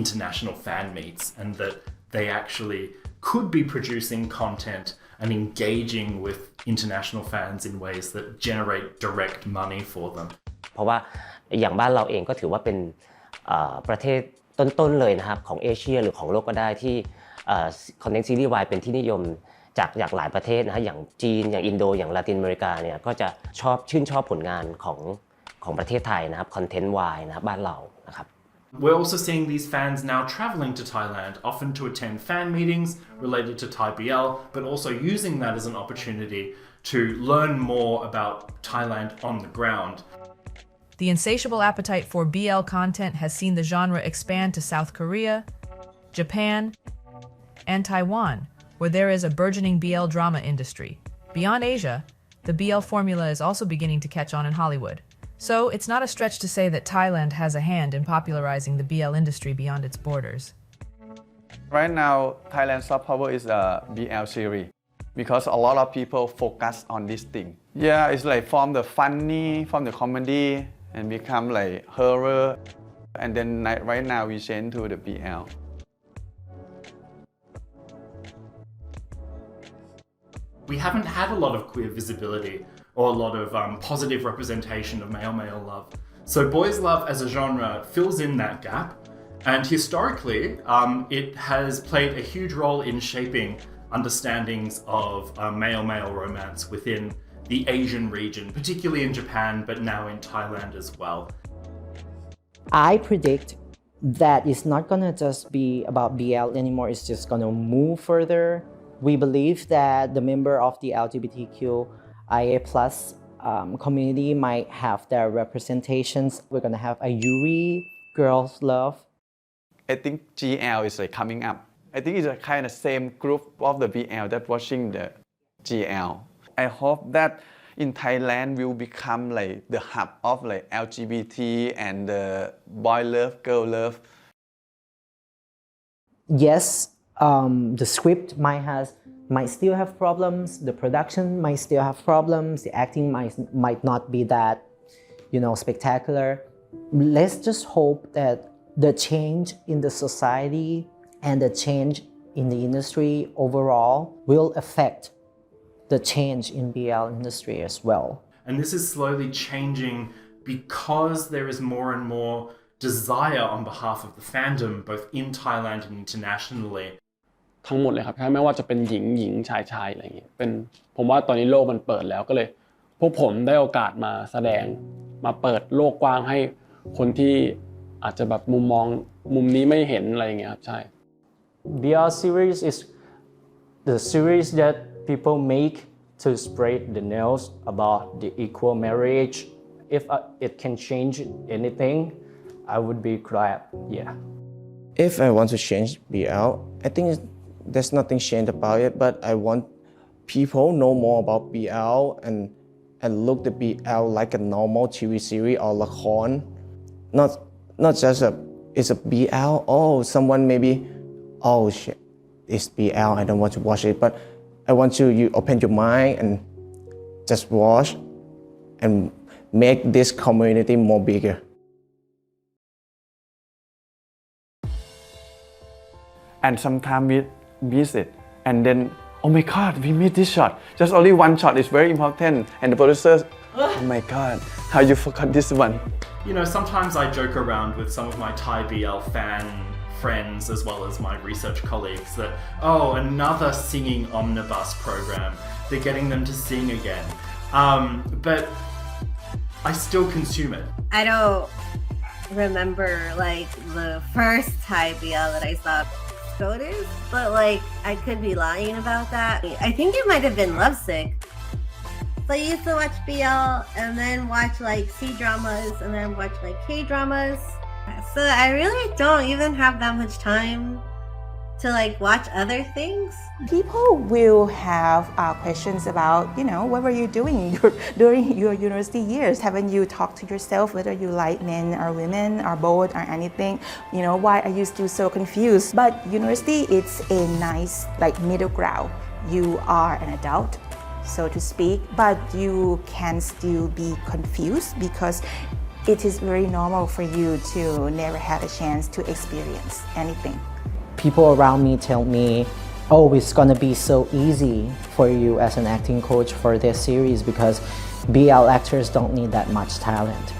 international fan meets, and that they actually could be producing content and engaging with international fans in ways that generate direct money for them. เพราะว่าอย่างบ้านเราเองก็ถือว่าเป็นประเทศต้นๆเลยนะครับของเอเชียหรือของโลกก็ได้ที่คอนเทนต์ซีรีส์วายเป็นที่นิยมจากหลายประเทศนะฮะอย่างจีนอย่างอินโดอย่างลาตินอเมริกาเนี่ยก็จะชื่นชอบผลงานของประเทศไทยนะครับคอนเทนต์วายนะครับบ้านเรานะครับ We're also seeing these fans now traveling to Thailand, often to attend fan meetings related to Thai BL, but also using that as an opportunity to learn more about Thailand on the ground. The insatiable appetite for BL content has seen the genre expand to South Korea, Japan, and Taiwan, where there is a burgeoning BL drama industry. Beyond Asia, the BL formula is also beginning to catch on in Hollywood. So it's not a stretch to say that Thailand has a hand in popularizing the BL industry beyond its borders. Right now, Thailand soft power is a BL series because a lot of people focus on this thing. Yeah, it's like from the funny, from the comedy, and become like horror, and then right now we change to the BL. We haven't had a lot of queer visibility or a lot of positive representation of male-male love. So boys love as a genre fills in that gap, and historically, it has played a huge role in shaping understandings of male-male romance within the Asian region, particularly in Japan, but now in Thailand as well. I predict that it's not gonna just be about BL anymore, it's just gonna move further. We believe that the member of the LGBTQIA+ community might have their representations. We're gonna have a Yuri, girls love. I think GL is like coming up. I think it's a kind of same group of the BL that watching the GL. I hope that in Thailand will become like the hub of like LGBT and the boy love, girl love. Yes, the script might still have problems, the production might still have problems, the acting might not be that, spectacular. Let's just hope that the change in the society and the change in the industry overall will affect the change in BL industry as well. And this is slowly changing because there is more and more desire on behalf of the fandom, both in Thailand and internationally. ทั้งหมดเลยครับไม่ว่าจะเป็นหญิงชายอะไรอย่างเงี้ยผมว่าตอนนี้โลกมันเปิดแล้วก็เลยพวกผมได้โอกาสมาแสดงมาเปิดโลกกว้างให้คนที่อาจจะแบบมุมนี้ไม่เห็นอะไรอย่างเงี้ยครับใช่ BL series is the series that people make to spread the news about the equal marriage. If it can change anything, I would be glad. Yeah. If I want to change BL, I think there's nothing changed about it, but I want people know more about BL and look the BL like a normal TV series or lakon. Not just it's a BL. Oh, someone maybe, oh shit, it's BL. I don't want to watch it, but I want you open your mind and just watch and make this community more bigger. And sometimes we miss it, and then oh my god, we missed this shot. Just only one shot is very important, and the producers, oh my god, how you forgot this one? Sometimes I joke around with some of my Thai BL fan friends as well as my research colleagues that, oh, another singing omnibus program. They're getting them to sing again. But I still consume it. I don't remember like the first Thai BL that I saw SCOTUS, but like I could be lying about that. I think it might have been Lovesick. So I used to watch BL and then watch like C-dramas and then watch like K-dramas. So I really don't even have that much time to like watch other things. People will have questions about, what were you doing during your university years? Haven't you talked to yourself whether you like men or women or both or anything? Why are you still so confused? But university, it's a nice middle ground. You are an adult, so to speak, but you can still be confused because it is very normal for you to never have a chance to experience anything. People around me tell me, oh, it's gonna be so easy for you as an acting coach for this series because BL actors don't need that much talent.